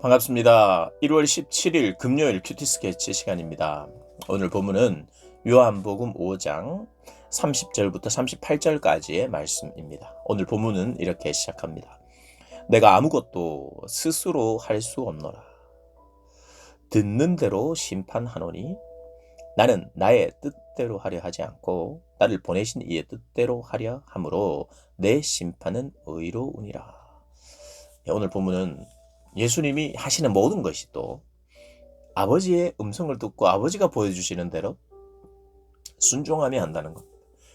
반갑습니다. 1월 17일 금요일 큐티 스케치 시간입니다. 오늘 본문은 요한복음 5장 30절부터 38절까지의 말씀입니다. 오늘 본문은 이렇게 시작합니다. 내가 아무것도 스스로 할 수 없노라. 듣는 대로 심판하노니 나는 나의 뜻대로 하려 하지 않고 나를 보내신 이의 뜻대로 하려 함으로 내 심판은 의로우니라. 오늘 본문은 예수님이 하시는 모든 것이 또 아버지의 음성을 듣고 아버지가 보여주시는 대로 순종하며 한다는 것.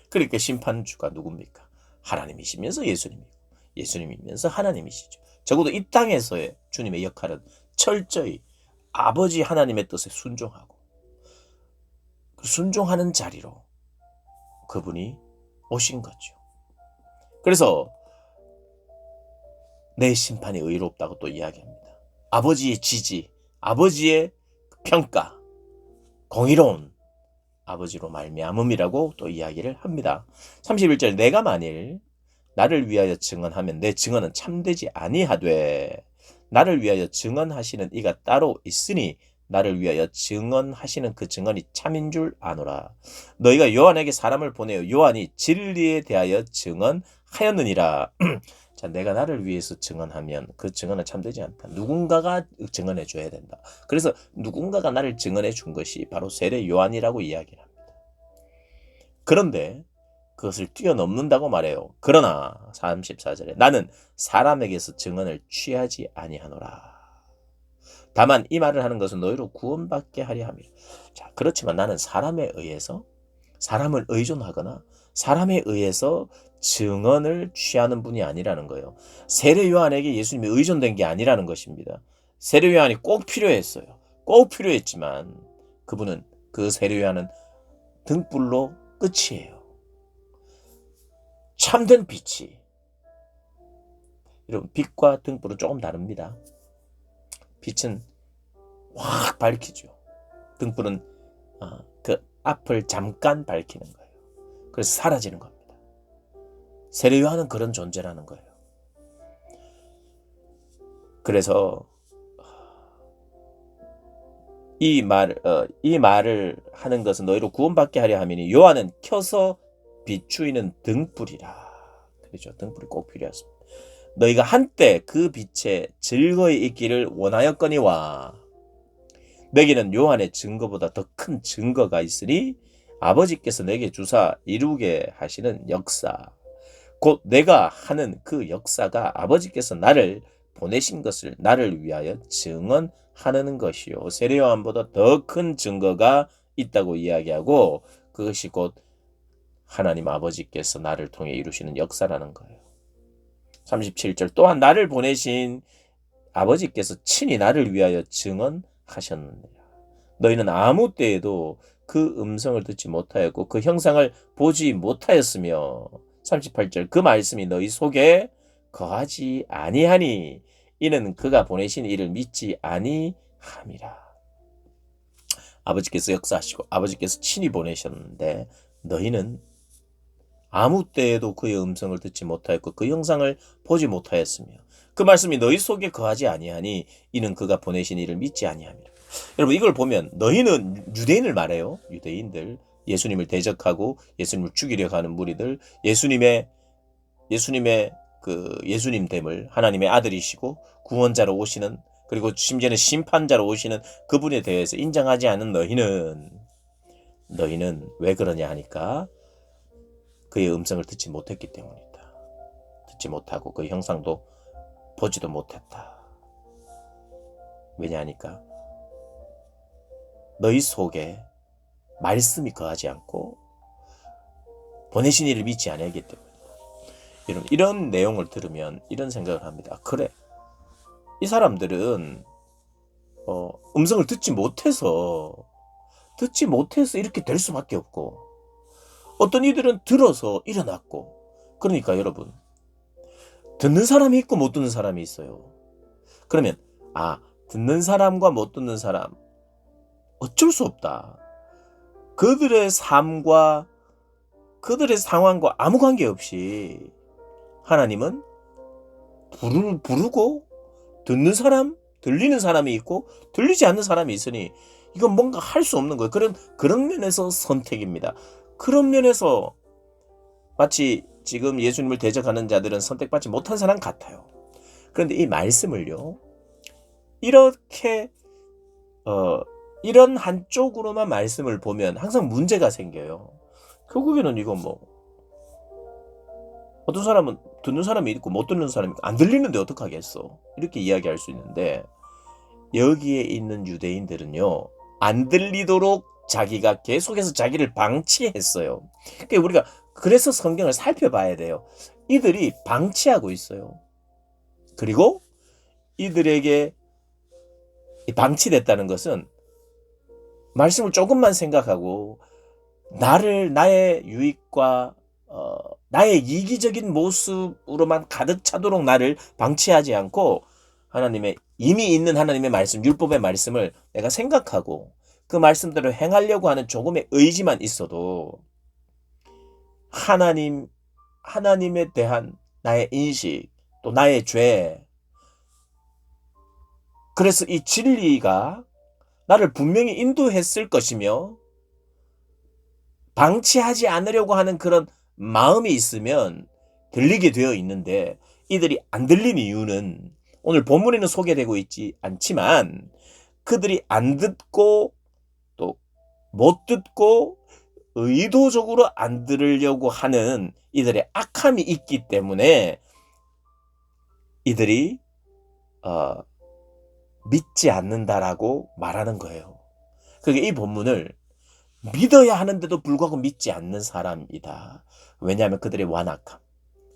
그러니까 심판주가 누굽니까? 하나님이시면서 예수님이고 예수님이면서 하나님이시죠. 적어도 이 땅에서의 주님의 역할은 철저히 아버지 하나님의 뜻에 순종하고 순종하는 자리로 그분이 오신 거죠. 그래서 내 심판이 의롭다고 또 이야기합니다. 아버지의 지지, 아버지의 평가, 공의로운 아버지로 말미암음이라고 또 이야기를 합니다. 31절 내가 만일 나를 위하여 증언하면 내 증언은 참되지 아니하되 나를 위하여 증언하시는 이가 따로 있으니 나를 위하여 증언하시는 그 증언이 참인 줄 아노라. 너희가 요한에게 사람을 보내어 요한이 진리에 대하여 증언하였느니라. 자, 내가 나를 위해서 증언하면 그 증언은 참되지 않다. 누군가가 증언해 줘야 된다. 그래서 누군가가 나를 증언해 준 것이 바로 세례 요한이라고 이야기를 합니다. 그런데 그것을 뛰어넘는다고 말해요. 그러나 34절에 나는 사람에게서 증언을 취하지 아니하노라. 다만 이 말을 하는 것은 너희로 구원받게 하려 함이라. 자, 그렇지만 나는 사람에 의해서 사람을 의존하거나 사람에 의해서 증언을 취하는 분이 아니라는 거예요. 세례 요한에게 예수님이 의존된 게 아니라는 것입니다. 세례 요한이 꼭 필요했어요. 꼭 필요했지만 그분은 그 세례 요한은 등불로 끝이에요. 참된 빛이 여러분 빛과 등불은 조금 다릅니다. 빛은 확 밝히죠. 등불은 그 앞을 잠깐 밝히는 거예요. 그래서 사라지는 겁니다. 세례 요한은 그런 존재라는 거예요. 그래서 이 말을 하는 것은 너희로 구원받게 하려 함이니 요한은 켜서 비추이는 등불이라. 그렇죠. 등불이 꼭 필요했습니다. 너희가 한때 그 빛에 즐거이 있기를 원하였거니와 내게는 요한의 증거보다 더 큰 증거가 있으니 아버지께서 내게 주사 이루게 하시는 역사 곧 내가 하는 그 역사가 아버지께서 나를 보내신 것을 나를 위하여 증언하는 것이요. 세례 요한보다 더 큰 증거가 있다고 이야기하고 그것이 곧 하나님 아버지께서 나를 통해 이루시는 역사라는 거예요. 37절 또한 나를 보내신 아버지께서 친히 나를 위하여 증언하셨느니라. 너희는 아무 때에도 그 음성을 듣지 못하였고 그 형상을 보지 못하였으며 38절 그 말씀이 너희 속에 거하지 아니하니 이는 그가 보내신 이를 믿지 아니함이라. 아버지께서 역사하시고 아버지께서 친히 보내셨는데 너희는 아무 때에도 그의 음성을 듣지 못하였고 그 형상을 보지 못하였으며 그 말씀이 너희 속에 거하지 아니하니 이는 그가 보내신 이를 믿지 아니함이라. 여러분 이걸 보면 너희는 유대인을 말해요. 유대인들 예수님을 대적하고 예수님을 죽이려 하는 무리들 예수님의 그 예수님됨을 하나님의 아들이시고 구원자로 오시는 그리고 심지어는 심판자로 오시는 그분에 대해서 인정하지 않은 너희는 왜 그러냐 하니까 그의 음성을 듣지 못했기 때문이다. 듣지 못하고 그 형상도 보지도 못했다. 왜냐하니까 너희 속에 말씀이 거하지 않고 보내신 이를 믿지 않았기 때문이다. 여러분 이런 내용을 들으면 이런 생각을 합니다. 그래 이 사람들은 음성을 듣지 못해서 이렇게 될 수밖에 없고 어떤 이들은 들어서 일어났고 그러니까 여러분 듣는 사람이 있고 못 듣는 사람이 있어요. 그러면 듣는 사람과 못 듣는 사람 어쩔 수 없다. 그들의 삶과 그들의 상황과 아무 관계없이 하나님은 부르고 듣는 사람 들리는 사람이 있고 들리지 않는 사람이 있으니 이건 뭔가 할 수 없는 거예요. 그런 면에서 선택입니다. 그런 면에서 마치 지금 예수님을 대적하는 자들은 선택받지 못한 사람 같아요. 그런데 이 말씀을요, 이렇게 이런 한쪽으로만 말씀을 보면 항상 문제가 생겨요. 결국에는 이거 뭐 어떤 사람은 듣는 사람이 있고 못 듣는 사람이 있고 안 들리는데 어떡하겠어, 이렇게 이야기할 수 있는데, 여기에 있는 유대인들은요, 안 들리도록 자기가 계속해서 자기를 방치했어요. 그러니까 우리가 그래서 성경을 살펴봐야 돼요. 이들이 방치하고 있어요. 그리고 이들에게 방치됐다는 것은 말씀을 조금만 생각하고 나의 유익과 나의 이기적인 모습으로만 가득 차도록 나를 방치하지 않고 이미 있는 하나님의 말씀, 율법의 말씀을 내가 생각하고 그 말씀대로 행하려고 하는 조금의 의지만 있어도 하나님에 대한 나의 인식, 또 나의 죄, 그래서 이 진리가 나를 분명히 인도했을 것이며 방치하지 않으려고 하는 그런 마음이 있으면 들리게 되어 있는데, 이들이 안 들린 이유는 오늘 본문에는 소개되고 있지 않지만 그들이 안 듣고 또 못 듣고 의도적으로 안 들으려고 하는 이들의 악함이 있기 때문에 이들이 믿지 않는다라고 말하는 거예요. 그게 이 본문을 믿어야 하는데도 불구하고 믿지 않는 사람이다. 왜냐하면 그들의 완악함,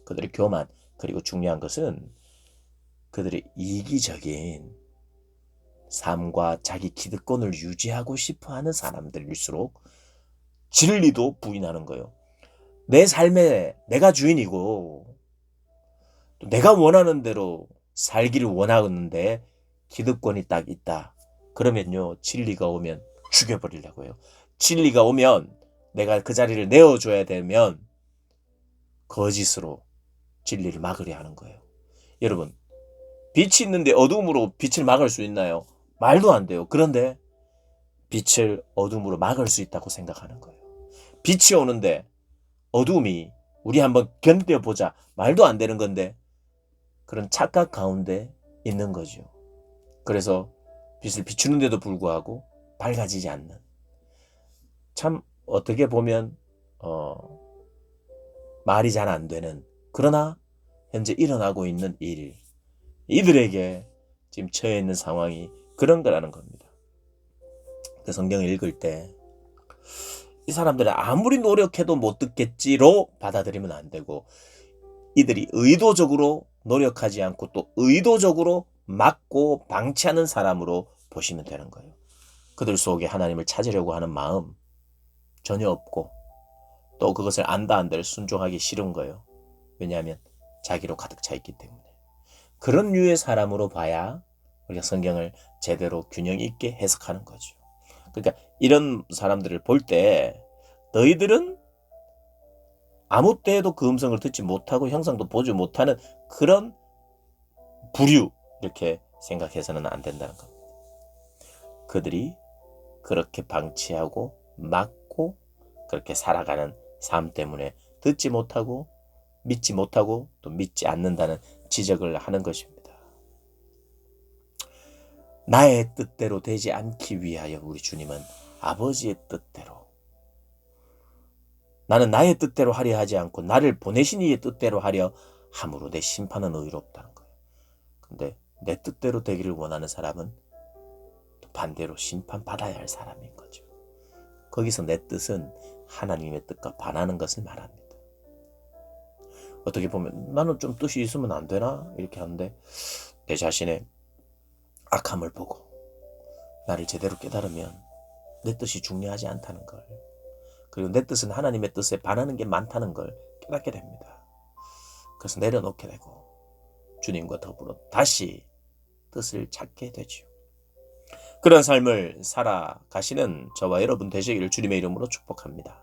그들의 교만, 그리고 중요한 것은 그들의 이기적인 삶과 자기 기득권을 유지하고 싶어하는 사람들일수록 진리도 부인하는 거예요. 내 삶에 내가 주인이고 또 내가 원하는 대로 살기를 원하는데 기득권이 딱 있다. 그러면요, 진리가 오면 죽여버리려고 해요. 진리가 오면 내가 그 자리를 내어줘야 되면 거짓으로 진리를 막으려 하는 거예요. 여러분, 빛이 있는데 어둠으로 빛을 막을 수 있나요? 말도 안 돼요. 그런데 빛을 어둠으로 막을 수 있다고 생각하는 거예요. 빛이 오는데 어둠이 우리 한번 견뎌보자, 말도 안 되는 건데 그런 착각 가운데 있는 거죠. 그래서 빛을 비추는데도 불구하고 밝아지지 않는, 참 어떻게 보면 말이 잘 안 되는, 그러나 현재 일어나고 있는 이들에게 지금 처해 있는 상황이 그런 거라는 겁니다. 그 성경을 읽을 때 이 사람들은 아무리 노력해도 못 듣겠지로 받아들이면 안 되고, 이들이 의도적으로 노력하지 않고 또 의도적으로 막고 방치하는 사람으로 보시면 되는 거예요. 그들 속에 하나님을 찾으려고 하는 마음 전혀 없고, 또 그것을 안다 한들 순종하기 싫은 거예요. 왜냐하면 자기로 가득 차 있기 때문에. 그런 류의 사람으로 봐야 우리가 성경을 제대로 균형 있게 해석하는 거죠. 그러니까 이런 사람들을 볼 때 너희들은 아무 때에도 그 음성을 듣지 못하고 형상도 보지 못하는 그런 부류, 이렇게 생각해서는 안 된다는 겁니다. 그들이 그렇게 방치하고 막고 그렇게 살아가는 삶 때문에 듣지 못하고 믿지 못하고 또 믿지 않는다는 지적을 하는 것입니다. 나의 뜻대로 되지 않기 위하여 우리 주님은 아버지의 뜻대로, 나는 나의 뜻대로 하려 하지 않고 나를 보내신 이의 뜻대로 하려 함으로 내 심판은 의롭다는 거예요. 근데 내 뜻대로 되기를 원하는 사람은 또 반대로 심판받아야 할 사람인 거죠. 거기서 내 뜻은 하나님의 뜻과 반하는 것을 말합니다. 어떻게 보면 나는 좀 뜻이 있으면 안 되나? 이렇게 하는데 내 자신의 악함을 보고 나를 제대로 깨달으면 내 뜻이 중요하지 않다는 걸, 그리고 내 뜻은 하나님의 뜻에 반하는 게 많다는 걸 깨닫게 됩니다. 그래서 내려놓게 되고 주님과 더불어 다시 뜻을 찾게 되죠. 그런 삶을 살아가시는 저와 여러분 되시기를 주님의 이름으로 축복합니다.